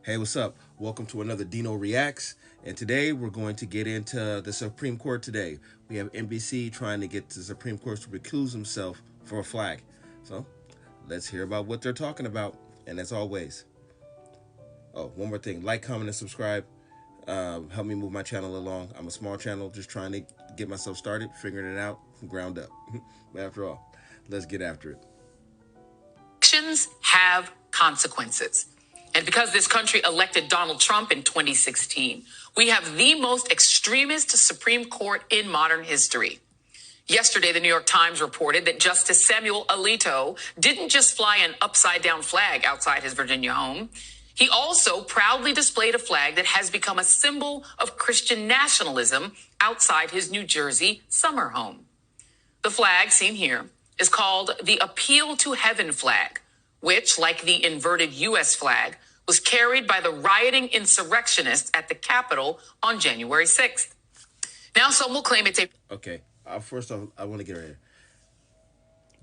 Hey, what's up? Welcome to another Dino Reacts. And today we're going to get into the Supreme Court today. We have NBC trying to get the Supreme Court to recuse himself for a flag. So let's hear about what they're talking about. And as always, one more thing, like, comment, and subscribe. Help me move my channel along. I'm a small channel, just trying to get myself started, figuring it out from ground up. But after all, let's get after it. Actions have consequences. And because this country elected Donald Trump in 2016, we have the most extremist Supreme Court in modern history. Yesterday, the New York Times reported that Justice Samuel Alito didn't just fly an upside-down flag outside his Virginia home. He also proudly displayed a flag that has become a symbol of Christian nationalism outside his New Jersey summer home. The flag seen here is called the Appeal to Heaven flag, which, like the inverted U.S. flag, was carried by the rioting insurrectionists at the Capitol on January 6th. Now, some will claim it's a... Okay, first off, I want to get right here.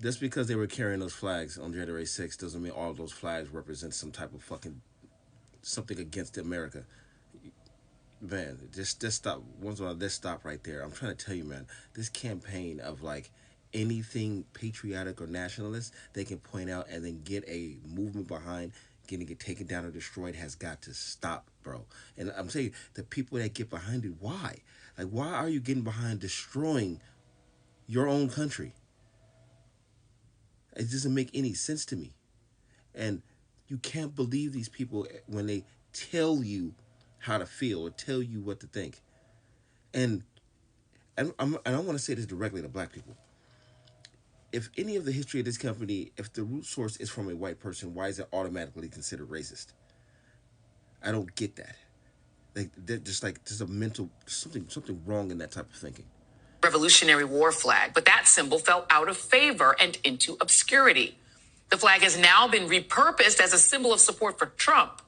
Just because they were carrying those flags on January 6th doesn't mean all of those flags represent some type of fucking something against America. Man, just stop. Once in a while, just stop right there. I'm trying to tell you, man, this campaign of like anything patriotic or nationalist they can point out and then get a movement behind getting it taken down or destroyed has got to stop, bro. And I'm saying the people that get behind it, why? Like, why are you getting behind destroying your own country? It doesn't make any sense to me. And you can't believe these people when they tell you how to feel or tell you what to think. And I want to say this directly to black people. If any of the history of this company, if the root source is from a white person, why is it automatically considered racist? I don't get that. Like, there's a mental something wrong in that type of thinking. Revolutionary War flag, but that symbol fell out of favor and into obscurity. The flag has now been repurposed as a symbol of support for Trump.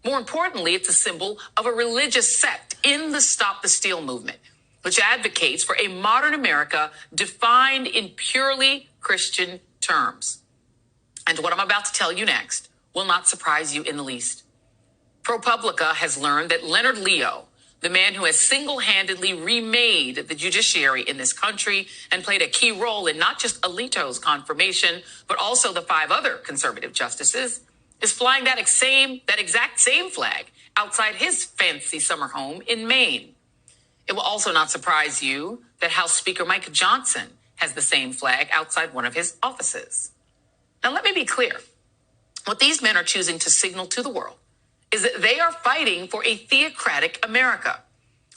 More importantly, it's a symbol of a religious sect in the Stop the Steal movement, which advocates for a modern America defined in purely Christian terms. And what I'm about to tell you next will not surprise you in the least. ProPublica has learned that Leonard Leo, the man who has single-handedly remade the judiciary in this country and played a key role in not just Alito's confirmation, but also the 5 other conservative justices, is flying that exact same flag outside his fancy summer home in Maine. It will also not surprise you that House Speaker Mike Johnson has the same flag outside one of his offices. Now, let me be clear. What these men are choosing to signal to the world is that they are fighting for a theocratic America,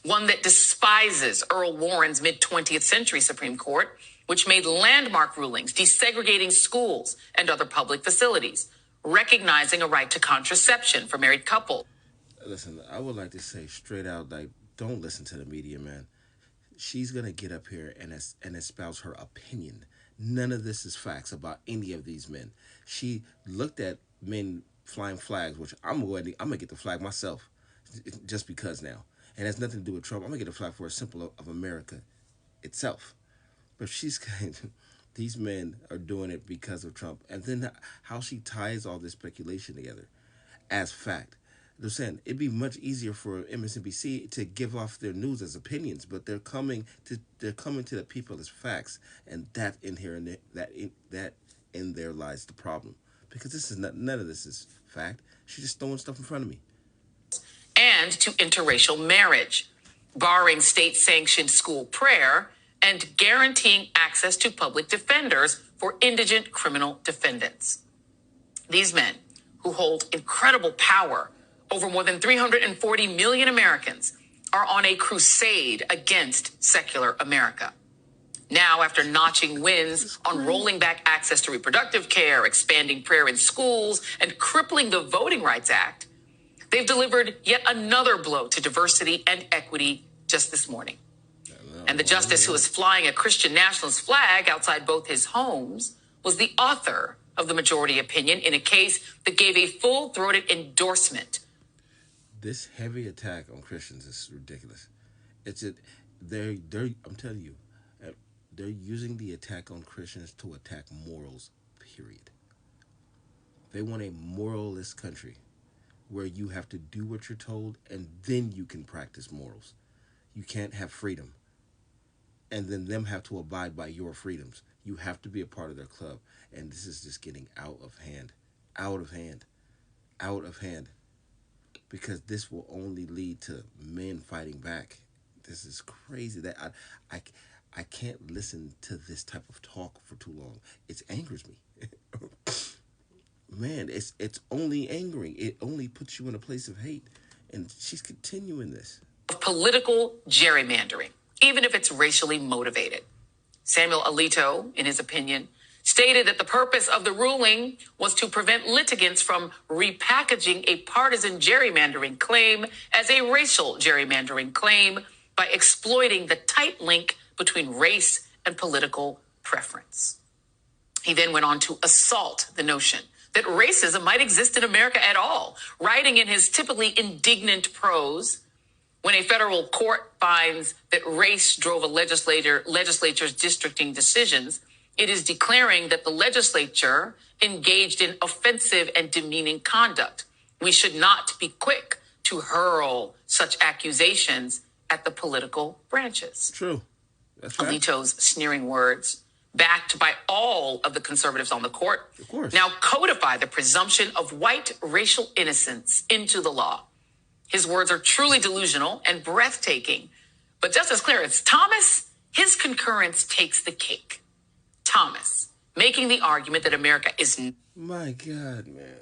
one that despises Earl Warren's mid-20th century Supreme Court, which made landmark rulings desegregating schools and other public facilities, recognizing a right to contraception for married couples. Listen, I would like to say straight out, like, don't listen to the media, man. She's going to get up here and espouse her opinion. None of this is facts about any of these men. She looked at men flying flags, which I'm going to get the flag myself, just because now. And it has nothing to do with Trump. I'm going to get a flag for a symbol of America itself. But she's these men are doing it because of Trump. And then how she ties all this speculation together as fact. They're saying it'd be much easier for MSNBC to give off their news as opinions, but they're coming to the people as facts, and that in there lies the problem, because this is none of this is fact. She's just throwing stuff in front of me. And to interracial marriage, barring state-sanctioned school prayer, and guaranteeing access to public defenders for indigent criminal defendants. These men, who hold incredible power over more than 340 million Americans, are on a crusade against secular America. Now, after notching wins on rolling back access to reproductive care, expanding prayer in schools, and crippling the Voting Rights Act, they've delivered yet another blow to diversity and equity just this morning. And the justice who was flying a Christian nationalist flag outside both his homes was the author of the majority opinion in a case that gave a full-throated endorsement. This heavy attack on Christians is ridiculous. I'm telling you, they're using the attack on Christians to attack morals, period. They want a moralist country. where you have to do what you're told and then you can practice morals. You can't have freedom and then them have to abide by your freedoms. You have to be a part of their club. And this is just getting out of hand. Out of hand. Out of hand. Because this will only lead to men fighting back. This is crazy that I can't listen to this type of talk for too long. It angers me. Man, it's only angering. It only puts you in a place of hate. And she's continuing this. Political gerrymandering, even if it's racially motivated. Samuel Alito, in his opinion, stated that the purpose of the ruling was to prevent litigants from repackaging a partisan gerrymandering claim as a racial gerrymandering claim by exploiting the tight link between race and political preference. He then went on to assault the notion that racism might exist in America at all, writing in his typically indignant prose, when a federal court finds that race drove a legislature's districting decisions, it is declaring that the legislature engaged in offensive and demeaning conduct. We should not be quick to hurl such accusations at the political branches. True. That's right. Alito's sneering words, backed by all of the conservatives on the court, of course, now codify the presumption of white racial innocence into the law. His words are truly delusional and breathtaking. But Justice Clarence Thomas, his concurrence takes the cake. Thomas, making the argument that America is... My God, man.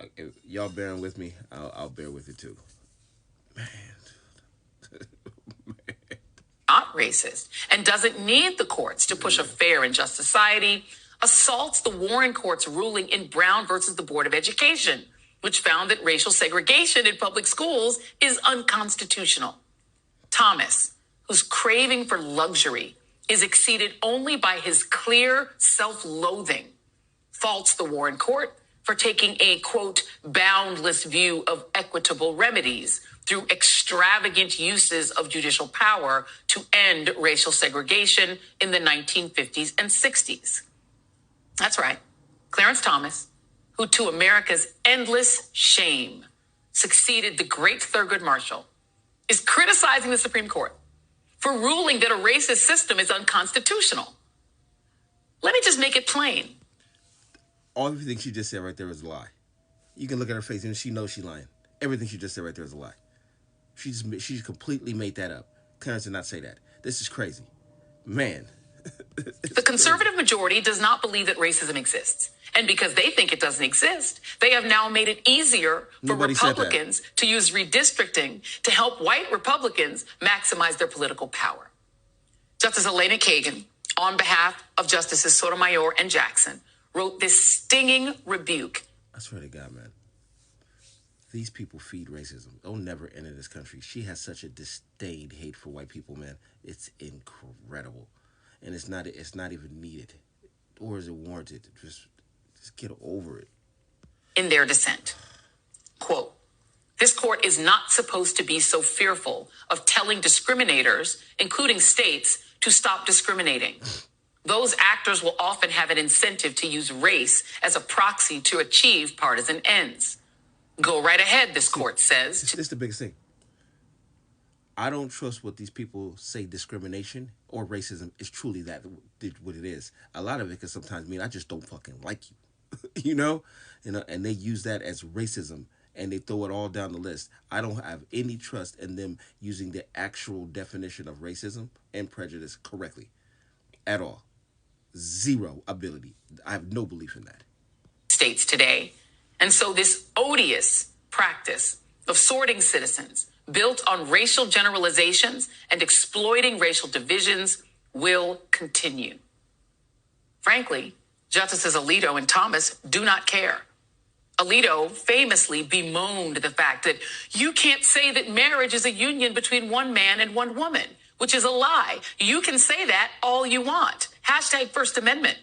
Okay, y'all bearing with me? I'll bear with it too. Man. Not racist and doesn't need the courts to push a fair and just society, assaults the Warren Court's ruling in Brown versus the Board of Education, which found that racial segregation in public schools is unconstitutional. Thomas, whose craving for luxury is exceeded only by his clear self-loathing, faults the Warren Court for taking a, quote, boundless view of equitable remedies through extravagant uses of judicial power to end racial segregation in the 1950s and 60s. That's right. Clarence Thomas, who to America's endless shame succeeded the great Thurgood Marshall, is criticizing the Supreme Court for ruling that a racist system is unconstitutional. Let me just make it plain. Everything she just said right there is a lie. You can look at her face and she knows she's lying. Everything she just said right there is a lie. She completely made that up. Clarence did not say that. This is crazy. Man. The conservative majority does not believe that racism exists. And because they think it doesn't exist, they have now made it easier for Republicans to use redistricting to help white Republicans maximize their political power. Justice Elena Kagan, on behalf of Justices Sotomayor and Jackson, wrote this stinging rebuke. I swear to God, man. These people feed racism. They'll never end in this country. She has such a disdained hate for white people, man. It's incredible. And it's not even needed. Or is it warranted? Just get over it. In their dissent, quote, this court is not supposed to be so fearful of telling discriminators, including states, to stop discriminating. Those actors will often have an incentive to use race as a proxy to achieve partisan ends. Go right ahead, this court says. This is the biggest thing. I don't trust what these people say discrimination or racism is truly what it is. A lot of it can sometimes mean I just don't fucking like you. you know, and they use that as racism and they throw it all down the list. I don't have any trust in them using the actual definition of racism and prejudice correctly at all. Zero ability. I have no belief in that. States today. And so this odious practice of sorting citizens built on racial generalizations and exploiting racial divisions will continue. Frankly, Justices Alito and Thomas do not care. Alito famously bemoaned the fact that you can't say that marriage is a union between one man and one woman, which is a lie. You can say that all you want. Hashtag First Amendment.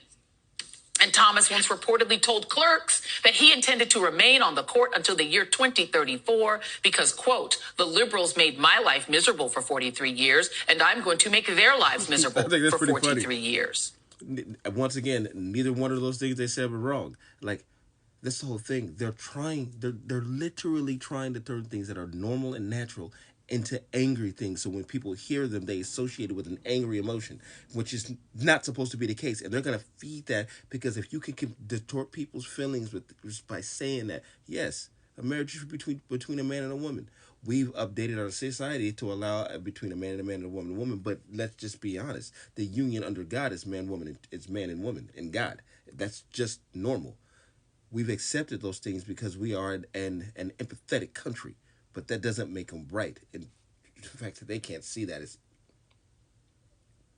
And Thomas once reportedly told clerks that he intended to remain on the court until the year 2034 because, quote, the liberals made my life miserable for 43 years, and I'm going to make their lives miserable for 43 years. Once again, neither one of those things they said were wrong. Like, That's the whole thing. They're literally trying to turn things that are normal and natural into angry things. So when people hear them, they associate it with an angry emotion, which is not supposed to be the case. And they're gonna feed that because if you can distort people's feelings with just by saying that, yes, a marriage is between a man and a woman. We've updated our society to allow between a man and a man and a woman and woman. But let's just be honest: the union under God is man, woman. It's man and woman in God. That's just normal. We've accepted those things because we are an empathetic country, but that doesn't make them right. And the fact that they can't see that is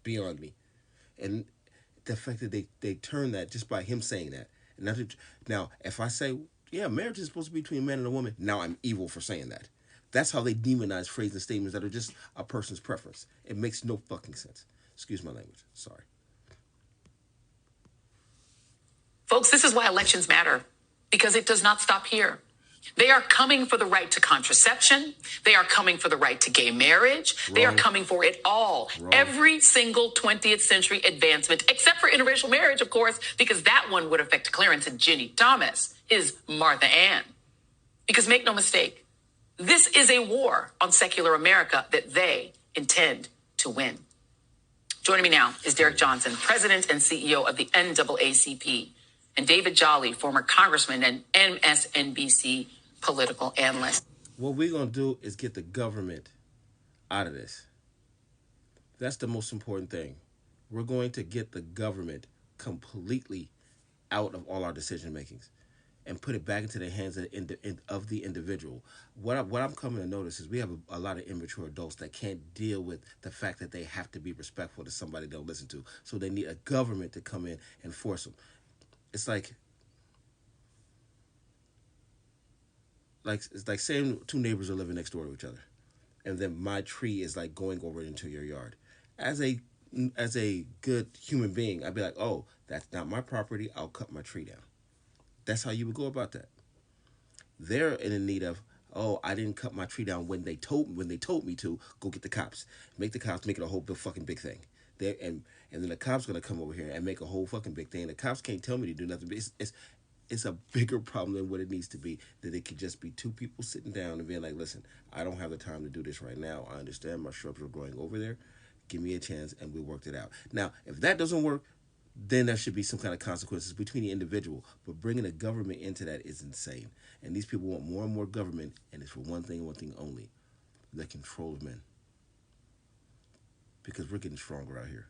beyond me. And the fact that they turn that just by him saying that. And now, if I say, yeah, marriage is supposed to be between a man and a woman, now I'm evil for saying that. That's how they demonize phrases and statements that are just a person's preference. It makes no fucking sense. Excuse my language. Sorry. Folks, this is why elections matter, because it does not stop here. They are coming for the right to contraception. They are coming for the right to gay marriage. Wrong. They are coming for it all. Wrong. Every single 20th century advancement, except for interracial marriage, of course, because that one would affect Clarence and Ginny Thomas, is Martha Ann. Because make no mistake, this is a war on secular America that they intend to win. Joining me now is Derek Johnson, President and CEO of the NAACP, and David Jolly, former congressman and MSNBC political analyst. What we're going to do is get the government out of this. That's the most important thing. We're going to get the government completely out of all our decision makings and put it back into the hands of the individual. What I'm coming to notice is we have a lot of immature adults that can't deal with the fact that they have to be respectful to somebody they'll listen to. So they need a government to come in and force them. It's like it's like saying two neighbors are living next door to each other, and then my tree is like going over into your yard. As a good human being, I'd be like, oh, that's not my property. I'll cut my tree down. That's how you would go about that. They're in the need of, oh, I didn't cut my tree down when they told me to. Go get the cops. Make the cops make it a whole fucking big thing. And then the cops gonna come over here and make a whole fucking big thing. The cops can't tell me to do nothing. It's a bigger problem than what it needs to be. That it could just be two people sitting down and being like, listen, I don't have the time to do this right now. I understand my shrubs are growing over there. Give me a chance and we worked it out. Now, if that doesn't work, then there should be some kind of consequences between the individual. But bringing the government into that is insane. And these people want more and more government, and it's for one thing and one thing only: the control of men. Because we're getting stronger out here.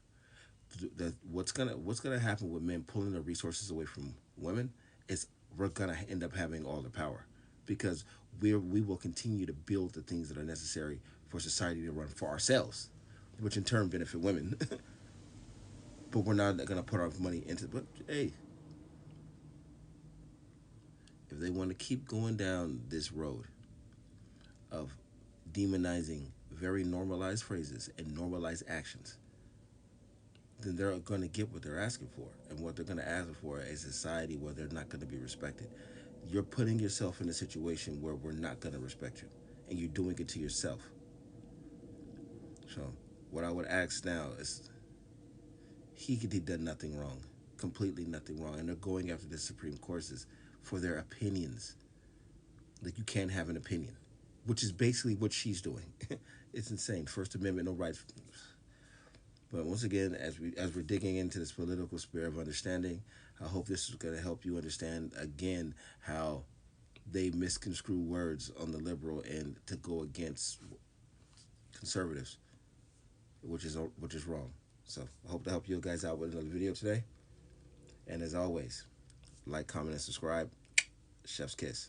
What's gonna happen with men pulling their resources away from women is we're gonna end up having all the power, because we will continue to build the things that are necessary for society to run for ourselves, which in turn benefit women. But we're not gonna put our money into. But hey, if they want to keep going down this road of demonizing very normalized phrases and normalized actions, then they're going to get what they're asking for. And what they're going to ask for is a society where they're not going to be respected. You're putting yourself in a situation where we're not going to respect you, and you're doing it to yourself. So what I would ask now is, he done nothing wrong, completely nothing wrong, and they're going after the Supreme Courts for their opinions. Like, you can't have an opinion, which is basically what she's doing. It's insane. First Amendment, no rights. But once again, as we're digging into this political sphere of understanding, I hope this is going to help you understand again how they misconstrue words on the liberal end to go against conservatives, which is wrong. So I hope to help you guys out with another video today. And as always, like, comment, and subscribe. Chef's kiss.